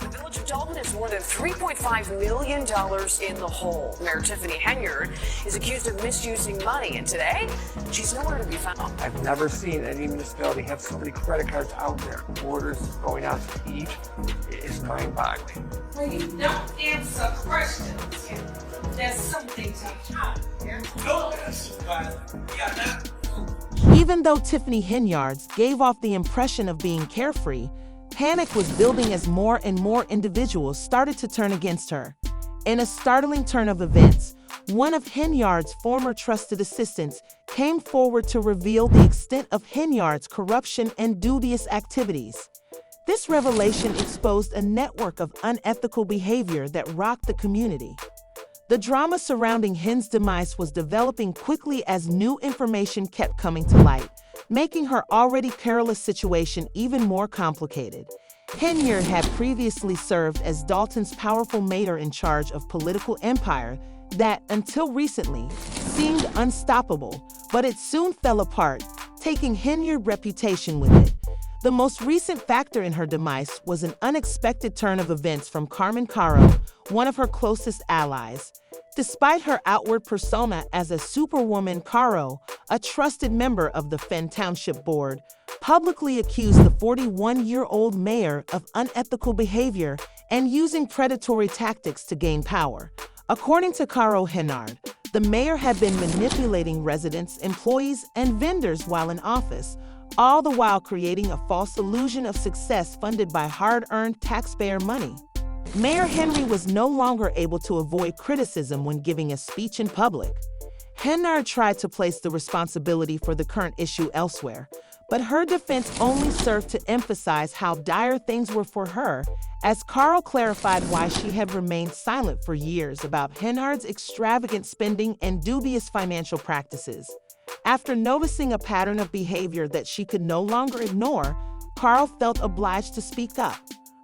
The village of Dalton is more than $3.5 million in the hole. Mayor Tiffany Henyard is accused of misusing money, and today, she's nowhere to be found. I've never seen any municipality have so many credit cards out there. Orders going out to each is mind-boggling. When you don't answer questions, there's something to hide. Even though Tiffany Henyard gave off the impression of being carefree, panic was building as more and more individuals started to turn against her. In a startling turn of events, one of Henyard's former trusted assistants came forward to reveal the extent of Henyard's corruption and dubious activities. This revelation exposed a network of unethical behavior that rocked the community. The drama surrounding Hen's demise was developing quickly as new information kept coming to light, making her already perilous situation even more complicated. Henyard had previously served as Dalton's powerful mayor in charge of political empire that, until recently, seemed unstoppable, but it soon fell apart, taking Henyard's reputation with it. The most recent factor in her demise was an unexpected turn of events from Carmen Caro, one of her closest allies. Despite her outward persona as a superwoman, Caro, a trusted member of the Fen Township Board, publicly accused the 41-year-old mayor of unethical behavior and using predatory tactics to gain power. According to Caro Henyard, the mayor had been manipulating residents, employees, and vendors while in office, all the while creating a false illusion of success funded by hard-earned taxpayer money. Mayor Henry was no longer able to avoid criticism when giving a speech in public. Henyard tried to place the responsibility for the current issue elsewhere, but her defense only served to emphasize how dire things were for her, as Caro clarified why she had remained silent for years about Henyard's extravagant spending and dubious financial practices. After noticing a pattern of behavior that she could no longer ignore, Caro felt obliged to speak up.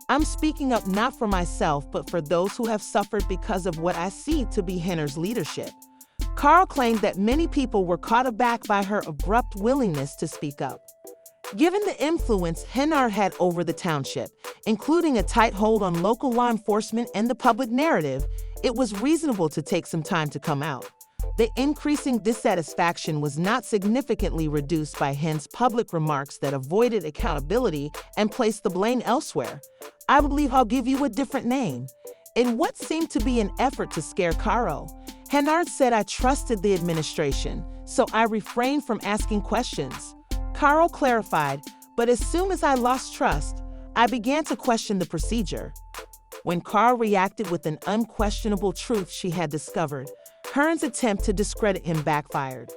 "I'm speaking up not for myself, but for those who have suffered because of what I see to be Henyard's leadership." Caro claimed that many people were caught aback by her abrupt willingness to speak up. Given the influence Henyard had over the township, including a tight hold on local law enforcement and the public narrative, it was reasonable to take some time to come out. The increasing dissatisfaction was not significantly reduced by Hen's public remarks that avoided accountability and placed the blame elsewhere. "I believe I'll give you a different name." In what seemed to be an effort to scare Caro, Henyard said, "I trusted the administration, so I refrained from asking questions." Caro clarified, "But as soon as I lost trust, I began to question the procedure." When Caro reacted with an unquestionable truth she had discovered, Hearn's attempt to discredit him backfired.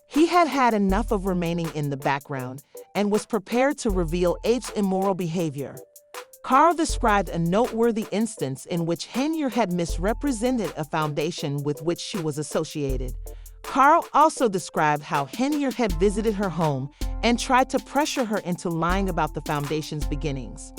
He had had enough of remaining in the background and was prepared to reveal H's immoral behavior. Caro described a noteworthy instance in which Henyard had misrepresented a foundation with which she was associated. Caro also described how Henyard had visited her home and tried to pressure her into lying about the foundation's beginnings.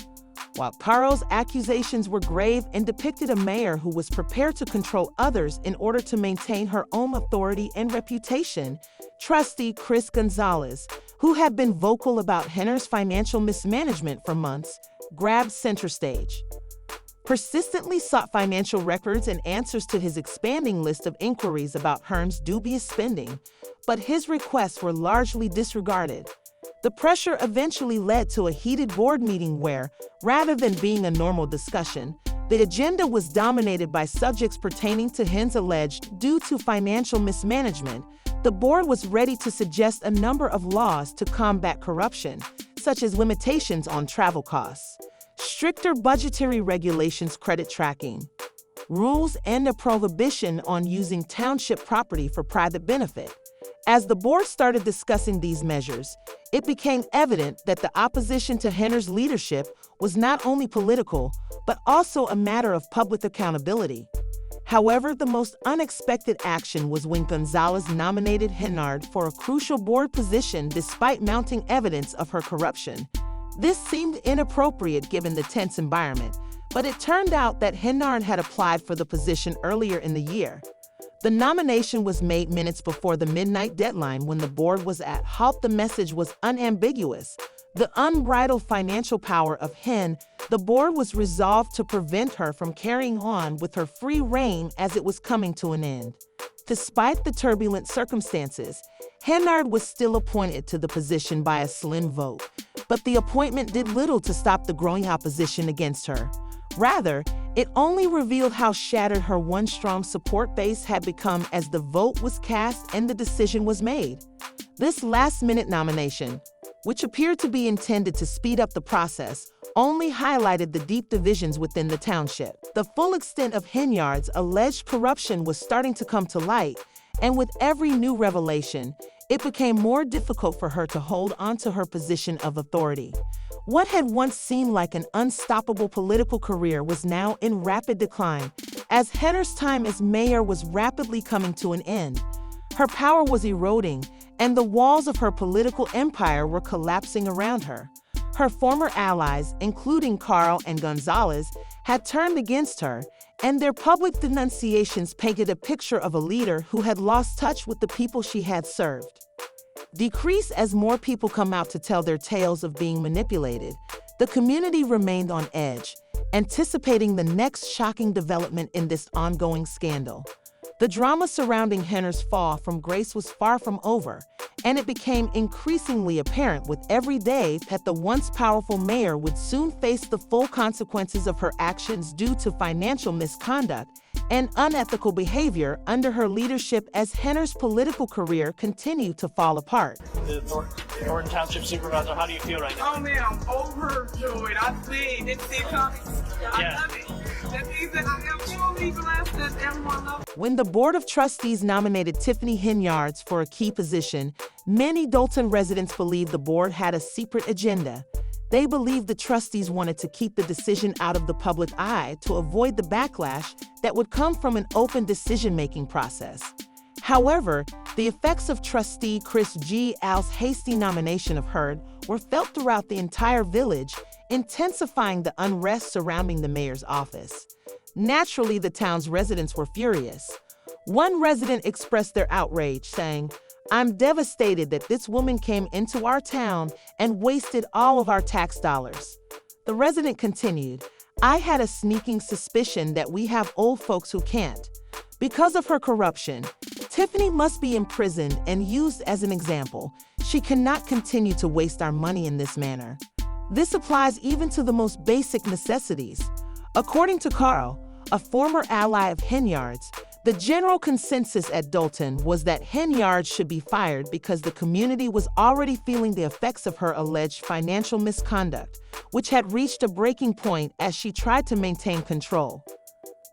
While Caro's accusations were grave and depicted a mayor who was prepared to control others in order to maintain her own authority and reputation, trustee Chris Gonzalez, who had been vocal about Henyard's financial mismanagement for months, grabbed center stage. Persistently sought financial records and answers to his expanding list of inquiries about Hearn's dubious spending, but his requests were largely disregarded. The pressure eventually led to a heated board meeting where, rather than being a normal discussion, the agenda was dominated by subjects pertaining to Hen's alleged due to financial mismanagement. The board was ready to suggest a number of laws to combat corruption, such as limitations on travel costs, stricter budgetary regulations, credit tracking, rules, and a prohibition on using township property for private benefit. As the board started discussing these measures, it became evident that the opposition to Henyard's leadership was not only political, but also a matter of public accountability. However, the most unexpected action was when Gonzalez nominated Henyard for a crucial board position despite mounting evidence of her corruption. This seemed inappropriate given the tense environment, but it turned out that Henyard had applied for the position earlier in the year. The nomination was made minutes before the midnight deadline when the board was at halt. The message was unambiguous. The unbridled financial power of Hen, the board was resolved to prevent her from carrying on with her free reign as it was coming to an end. Despite the turbulent circumstances, Henyard was still appointed to the position by a slim vote, but the appointment did little to stop the growing opposition against her. Rather, it only revealed how shattered her once strong support base had become as the vote was cast and the decision was made. This last-minute nomination, which appeared to be intended to speed up the process, only highlighted the deep divisions within the township. The full extent of Henyard's alleged corruption was starting to come to light, and with every new revelation, it became more difficult for her to hold onto her position of authority. What had once seemed like an unstoppable political career was now in rapid decline, as Henner's time as mayor was rapidly coming to an end. Her power was eroding, and the walls of her political empire were collapsing around her. Her former allies, including Carl and Gonzalez, had turned against her, and their public denunciations painted a picture of a leader who had lost touch with the people she had served. Decrease as more people come out to tell their tales of being manipulated, the community remained on edge, anticipating the next shocking development in this ongoing scandal. The drama surrounding Henner's fall from grace was far from over, and it became increasingly apparent with every day that the once powerful mayor would soon face the full consequences of her actions due to financial misconduct and unethical behavior under her leadership as Henner's political career continued to fall apart. The Thornton Township Supervisor, how do you feel right now? Oh man, I'm overjoyed. I didn't see it coming. I love it. That means that I am truly blessed that everyone loves. When the Board of Trustees nominated Tiffany Henyard for a key position, many Dolton residents believed the board had a secret agenda. They believed the trustees wanted to keep the decision out of the public eye to avoid the backlash that would come from an open decision-making process. However, the effects of trustee Chris G. Al's hasty nomination of Heard were felt throughout the entire village, intensifying the unrest surrounding the mayor's office. Naturally, the town's residents were furious. One resident expressed their outrage, saying, "I'm devastated that this woman came into our town and wasted all of our tax dollars." The resident continued, "I had a sneaking suspicion that we have old folks who can't. Because of her corruption, Tiffany must be imprisoned and used as an example. She cannot continue to waste our money in this manner." This applies even to the most basic necessities. According to Carl, a former ally of Henyard's, the general consensus at Dolton was that Henyard should be fired because the community was already feeling the effects of her alleged financial misconduct, which had reached a breaking point as she tried to maintain control.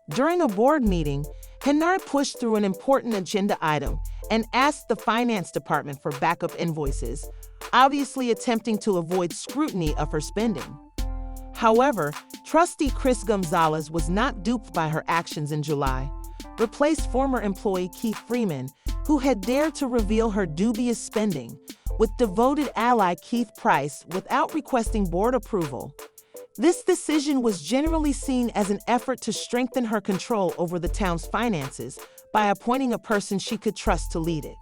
During a board meeting, Henyard pushed through an important agenda item and asked the finance department for backup invoices, obviously attempting to avoid scrutiny of her spending. However, trustee Chris Gonzalez was not duped by her actions in July. Replaced former employee Keith Freeman, who had dared to reveal her dubious spending, with devoted ally Keith Price without requesting board approval. This decision was generally seen as an effort to strengthen her control over the town's finances by appointing a person she could trust to lead it.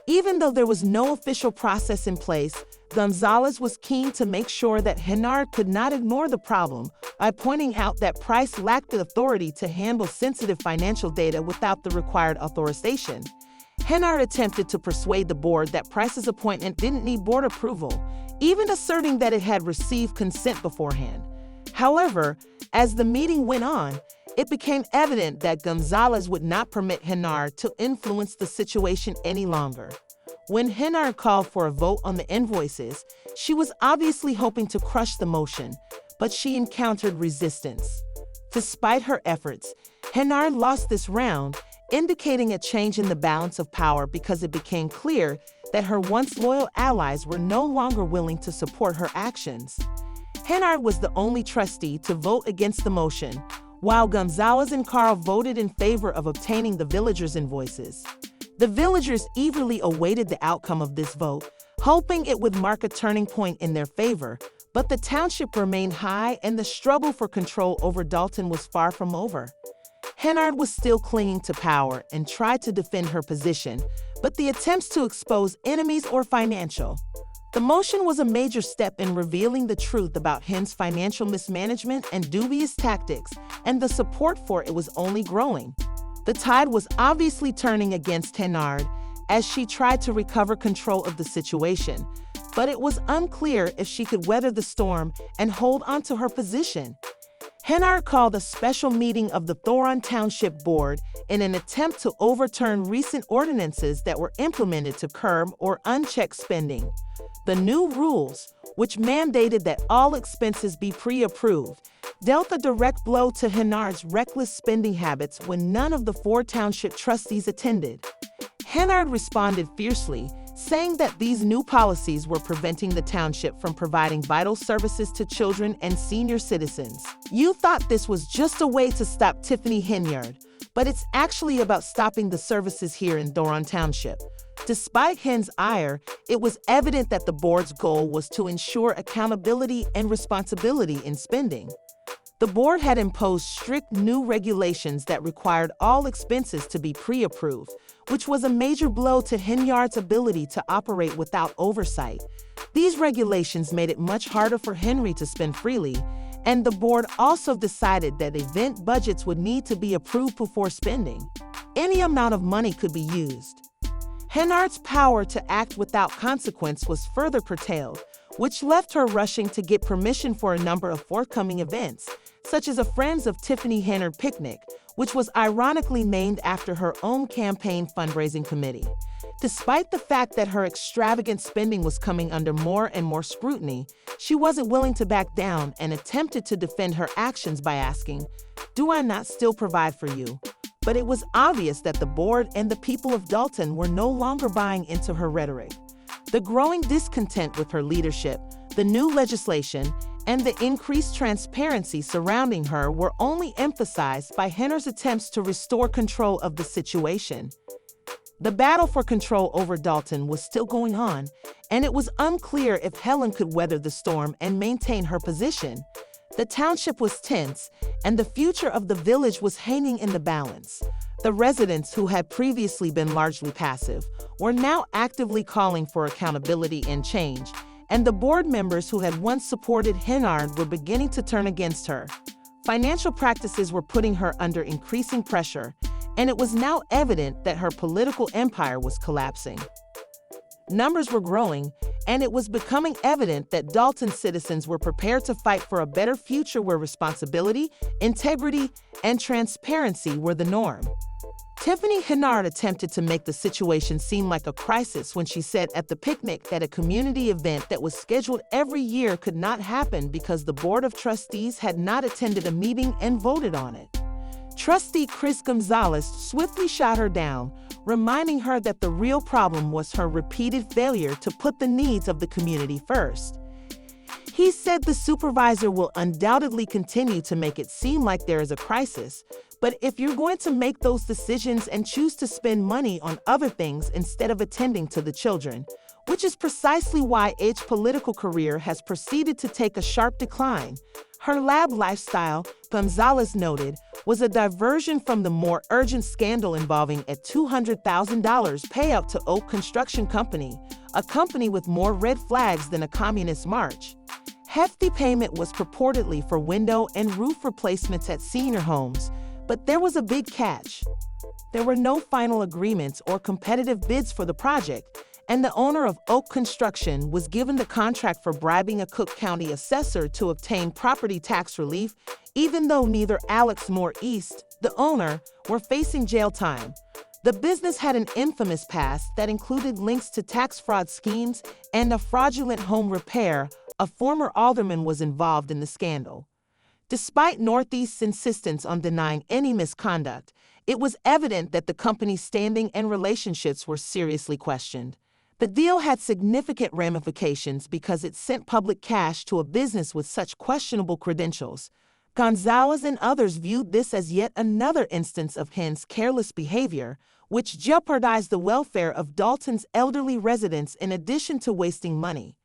Even though there was no official process in place, Gonzalez was keen to make sure that Henyard could not ignore the problem by pointing out that Price lacked the authority to handle sensitive financial data without the required authorization. Henyard attempted to persuade the board that Price's appointment didn't need board approval, even asserting that it had received consent beforehand. However, as the meeting went on, it became evident that Gonzalez would not permit Henyard to influence the situation any longer. When Henyard called for a vote on the invoices, she was obviously hoping to crush the motion, but she encountered resistance. Despite her efforts, Henyard lost this round, indicating a change in the balance of power because it became clear that her once loyal allies were no longer willing to support her actions. Henyard was the only trustee to vote against the motion, while Gonzalez and Carl voted in favor of obtaining the villagers' invoices. The villagers eagerly awaited the outcome of this vote, hoping it would mark a turning point in their favor, but the township remained high and the struggle for control over Dolton was far from over. Henyard was still clinging to power and tried to defend her position, but the attempts to expose enemies or financial The motion was a major step in revealing the truth about Hen's financial mismanagement and dubious tactics, and the support for it was only growing. The tide was obviously turning against Henyard as she tried to recover control of the situation, but it was unclear if she could weather the storm and hold onto her position. Henyard called a special meeting of the Thoron Township Board in an attempt to overturn recent ordinances that were implemented to curb or uncheck spending. The new rules, which mandated that all expenses be pre-approved, dealt a direct blow to Henyard's reckless spending habits when none of the 4 township trustees attended. Henyard responded fiercely, saying that these new policies were preventing the township from providing vital services to children and senior citizens. You thought this was just a way to stop Tiffany Henyard, but it's actually about stopping the services here in Thoron Township. Despite Hen's ire, it was evident that the board's goal was to ensure accountability and responsibility in spending. The board had imposed strict new regulations that required all expenses to be pre-approved, which was a major blow to Henyard's ability to operate without oversight. These regulations made it much harder for Henry to spend freely, and the board also decided that event budgets would need to be approved before spending. Any amount of money could be used. Henyard's power to act without consequence was further curtailed, which left her rushing to get permission for a number of forthcoming events, such as a Friends of Tiffany Henyard picnic, which was ironically named after her own campaign fundraising committee. Despite the fact that her extravagant spending was coming under more and more scrutiny, she wasn't willing to back down and attempted to defend her actions by asking, "Do I not still provide for you?" But it was obvious that the board and the people of Dalton were no longer buying into her rhetoric. The growing discontent with her leadership, the new legislation, and the increased transparency surrounding her were only emphasized by Henyard's attempts to restore control of the situation. The battle for control over Dalton was still going on, and it was unclear if Helen could weather the storm and maintain her position. The township was tense, and the future of the village was hanging in the balance. The residents, who had previously been largely passive, were now actively calling for accountability and change, and the board members who had once supported Henyard were beginning to turn against her. Financial practices were putting her under increasing pressure, and it was now evident that her political empire was collapsing. Numbers were growing, and it was becoming evident that Dalton citizens were prepared to fight for a better future where responsibility, integrity, and transparency were the norm. Tiffany Henyard attempted to make the situation seem like a crisis when she said at the picnic that a community event that was scheduled every year could not happen because the Board of Trustees had not attended a meeting and voted on it. Trustee Chris Gonzalez swiftly shot her down, reminding her that the real problem was her repeated failure to put the needs of the community first. He said the supervisor will undoubtedly continue to make it seem like there is a crisis, but if you're going to make those decisions and choose to spend money on other things instead of attending to the children, which is precisely why H's political career has proceeded to take a sharp decline. Her lab lifestyle, Gonzalez noted, was a diversion from the more urgent scandal involving a $200,000 payout to Oak Construction Company, a company with more red flags than a communist march. Hefty payment was purportedly for window and roof replacements at senior homes, but there was a big catch. There were no final agreements or competitive bids for the project, and the owner of Oak Construction was given the contract for bribing a Cook County assessor to obtain property tax relief, even though neither Alex nor East, the owner, were facing jail time. The business had an infamous past that included links to tax fraud schemes and a fraudulent home repair. A former alderman was involved in the scandal. Despite Northeast's insistence on denying any misconduct, it was evident that the company's standing and relationships were seriously questioned. The deal had significant ramifications because it sent public cash to a business with such questionable credentials. Gonzalez and others viewed this as yet another instance of Hen's careless behavior, which jeopardized the welfare of Dalton's elderly residents in addition to wasting money.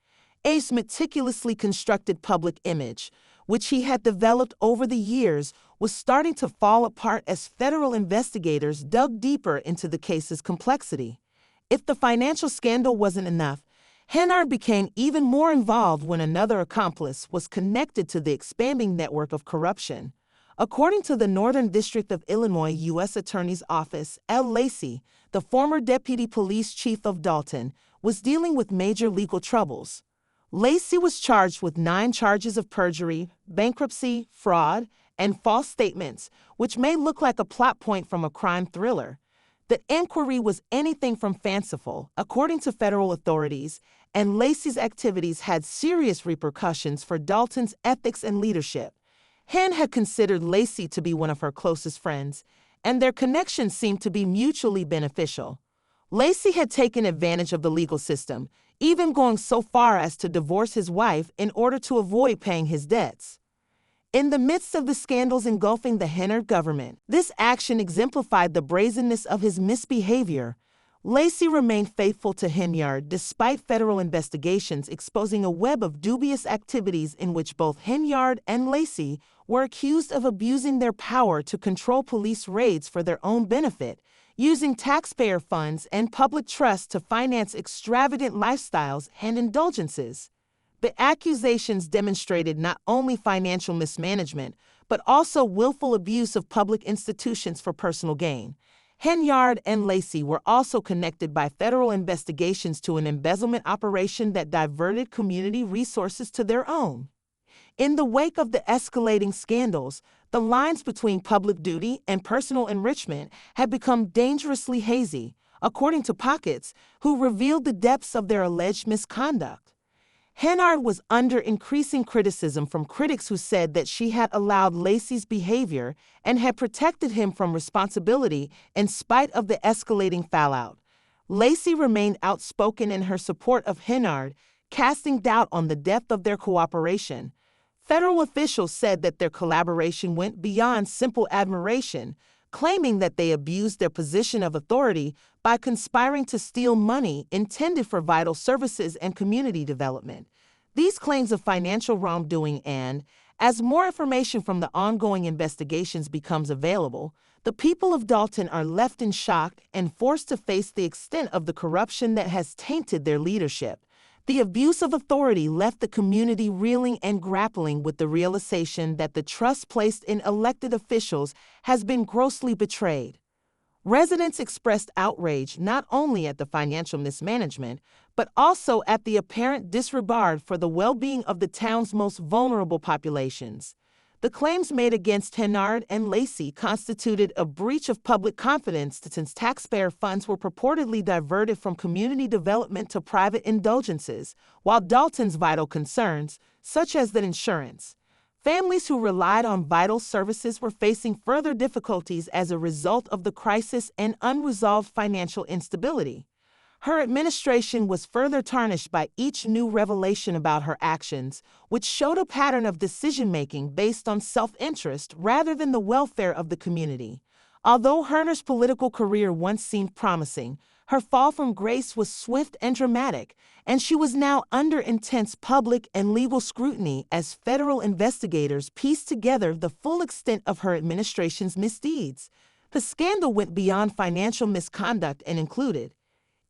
A's meticulously constructed public image, which he had developed over the years, was starting to fall apart as federal investigators dug deeper into the case's complexity. If the financial scandal wasn't enough, Henyard became even more involved when another accomplice was connected to the expanding network of corruption. According to the Northern District of Illinois U.S. Attorney's Office, L. Lacey, the former deputy police chief of Dalton, was dealing with major legal troubles. Lacey was charged with 9 charges of perjury, bankruptcy, fraud, and false statements, which may look like a plot point from a crime thriller. The inquiry was anything from fanciful, according to federal authorities, and Lacey's activities had serious repercussions for Dalton's ethics and leadership. Hen had considered Lacey to be one of her closest friends, and their connection seemed to be mutually beneficial. Lacey had taken advantage of the legal system, even going so far as to divorce his wife in order to avoid paying his debts. In the midst of the scandals engulfing the Henyard government, this action exemplified the brazenness of his misbehavior. Lacey remained faithful to Henyard despite federal investigations exposing a web of dubious activities in which both Henyard and Lacey were accused of abusing their power to control police raids for their own benefit, using taxpayer funds and public trust to finance extravagant lifestyles and indulgences. The accusations demonstrated not only financial mismanagement, but also willful abuse of public institutions for personal gain. Henyard and Lacey were also connected by federal investigations to an embezzlement operation that diverted community resources to their own. In the wake of the escalating scandals, the lines between public duty and personal enrichment had become dangerously hazy, according to Pockets, who revealed the depths of their alleged misconduct. Henyard was under increasing criticism from critics who said that she had allowed Lacey's behavior and had protected him from responsibility in spite of the escalating fallout. Lacey remained outspoken in her support of Henyard, casting doubt on the depth of their cooperation. Federal officials said that their collaboration went beyond simple admiration, claiming that they abused their position of authority by conspiring to steal money intended for vital services and community development. These claims of financial wrongdoing and, as more information from the ongoing investigations becomes available, the people of Dalton are left in shock and forced to face the extent of the corruption that has tainted their leadership. The abuse of authority left the community reeling and grappling with the realization that the trust placed in elected officials has been grossly betrayed. Residents expressed outrage not only at the financial mismanagement, but also at the apparent disregard for the well-being of the town's most vulnerable populations. The claims made against Henyard and Lacey constituted a breach of public confidence since taxpayer funds were purportedly diverted from community development to private indulgences, while Dalton's vital concerns, such as the insurance. Families who relied on vital services were facing further difficulties as a result of the crisis and unresolved financial instability. Her administration was further tarnished by each new revelation about her actions, which showed a pattern of decision-making based on self-interest rather than the welfare of the community. Although Henyard's political career once seemed promising, her fall from grace was swift and dramatic, and she was now under intense public and legal scrutiny as federal investigators pieced together the full extent of her administration's misdeeds. The scandal went beyond financial misconduct and included.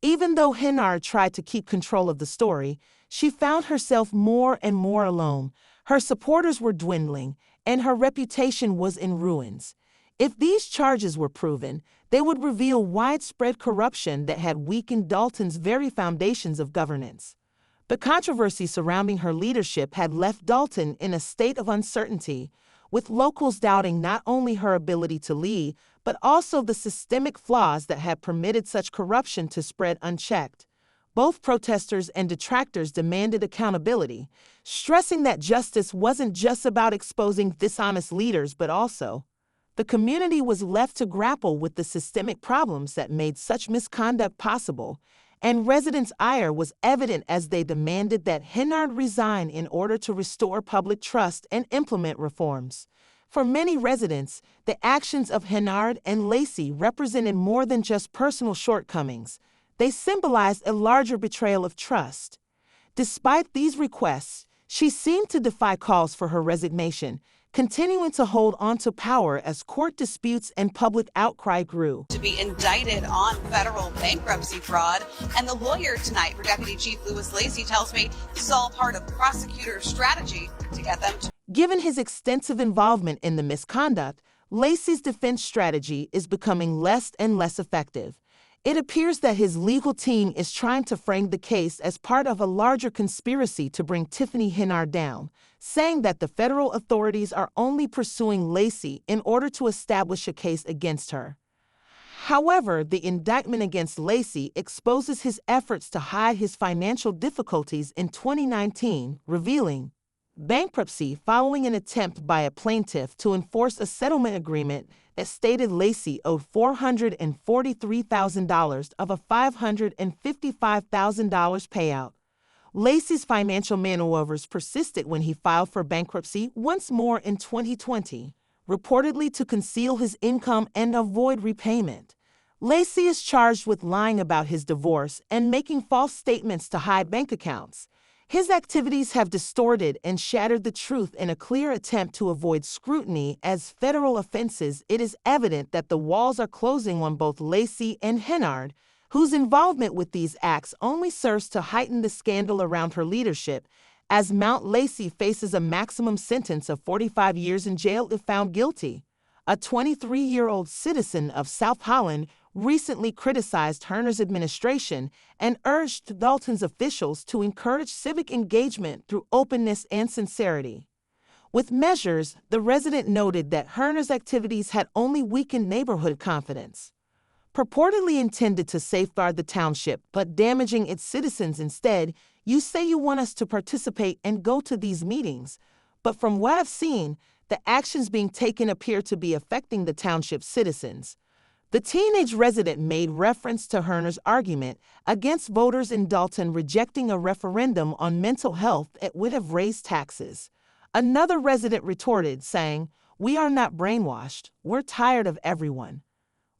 Even though Henyard tried to keep control of the story, she found herself more and more alone. Her supporters were dwindling, and her reputation was in ruins. If these charges were proven, they would reveal widespread corruption that had weakened Dalton's very foundations of governance. The controversy surrounding her leadership had left Dalton in a state of uncertainty, with locals doubting not only her ability to lead, but also the systemic flaws that had permitted such corruption to spread unchecked. Both protesters and detractors demanded accountability, stressing that justice wasn't just about exposing dishonest leaders, but also the community was left to grapple with the systemic problems that made such misconduct possible, and residents' ire was evident as they demanded that Henyard resign in order to restore public trust and implement reforms. For many residents, the actions of Henyard and Lacey represented more than just personal shortcomings. They symbolized a larger betrayal of trust. Despite these requests, she seemed to defy calls for her resignation, continuing to hold onto power as court disputes and public outcry grew. To be indicted on federal bankruptcy fraud. And the lawyer tonight for Deputy Chief Louis Lacey tells me this is all part of prosecutor strategy to get them to. Given his extensive involvement in the misconduct, Lacey's defense strategy is becoming less and less effective. It appears that his legal team is trying to frame the case as part of a larger conspiracy to bring Tiffany Henyard down, saying that the federal authorities are only pursuing Lacey in order to establish a case against her. However, the indictment against Lacey exposes his efforts to hide his financial difficulties in 2019, revealing bankruptcy following an attempt by a plaintiff to enforce a settlement agreement that stated Lacey owed $443,000 of a $555,000 payout. Lacey's financial maneuvers persisted when he filed for bankruptcy once more in 2020, reportedly to conceal his income and avoid repayment. Lacey is charged with lying about his divorce and making false statements to hide bank accounts. His activities have distorted and shattered the truth in a clear attempt to avoid scrutiny as federal offenses. It is evident that the walls are closing on both Lacey and Henyard, whose involvement with these acts only serves to heighten the scandal around her leadership, as Mount Lacey faces a maximum sentence of 45 years in jail if found guilty. A 23-year-old citizen of South Holland recently criticized Henyard's administration and urged Dalton's officials to encourage civic engagement through openness and sincerity. With measures, the resident noted that Henyard's activities had only weakened neighborhood confidence. Purportedly intended to safeguard the township, but damaging its citizens instead, you say you want us to participate and go to these meetings, but from what I've seen, the actions being taken appear to be affecting the township's citizens. The teenage resident made reference to Henyard's argument against voters in Dalton rejecting a referendum on mental health that would have raised taxes. Another resident retorted, saying, "We are not brainwashed. We're tired of everyone.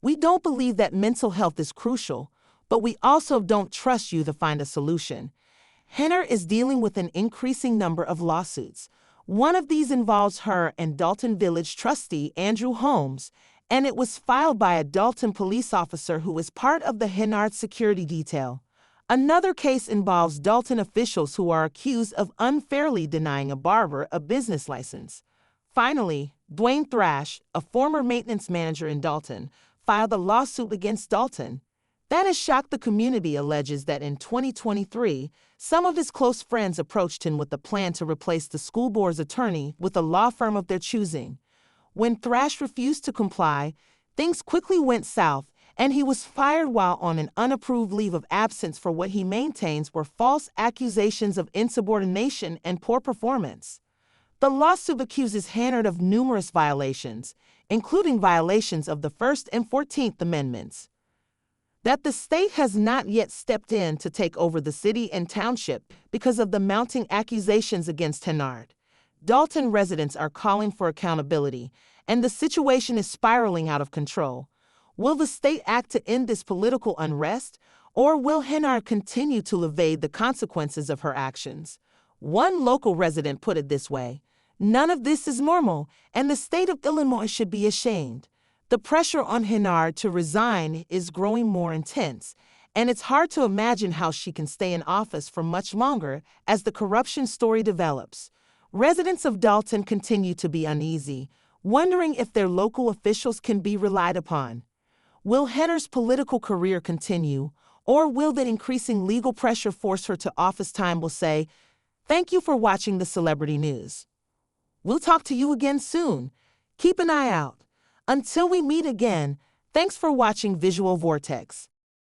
We don't believe that mental health is crucial, but we also don't trust you to find a solution." Henyard is dealing with an increasing number of lawsuits. One of these involves her and Dalton Village trustee Andrew Holmes, and it was filed by a Dalton police officer who is part of the Henyard security detail. Another case involves Dalton officials who are accused of unfairly denying a barber a business license. Finally, Dwayne Thrash, a former maintenance manager in Dalton, filed a lawsuit against Dalton. That has shocked the community. Alleges that in 2023, some of his close friends approached him with a plan to replace the school board's attorney with a law firm of their choosing. When Thrash refused to comply, things quickly went south, and he was fired while on an unapproved leave of absence for what he maintains were false accusations of insubordination and poor performance. The lawsuit accuses Henyard of numerous violations, including violations of the First and 14th Amendments. That the state has not yet stepped in to take over the city and township because of the mounting accusations against Henyard. Dalton residents are calling for accountability, and the situation is spiraling out of control. Will the state act to end this political unrest, or will Henyard continue to evade the consequences of her actions? One local resident put it this way: "None of this is normal, and the state of Illinois should be ashamed." The pressure on Henyard to resign is growing more intense, and it's hard to imagine how she can stay in office for much longer as the corruption story develops. Residents of Dalton continue to be uneasy, wondering if their local officials can be relied upon. Will Henyard's political career continue, or will the increasing legal pressure force her to office? Time will say. Thank you for watching the Celebrity News. We'll talk to you again soon. Keep an eye out. Until we meet again, thanks for watching Visual Vortex.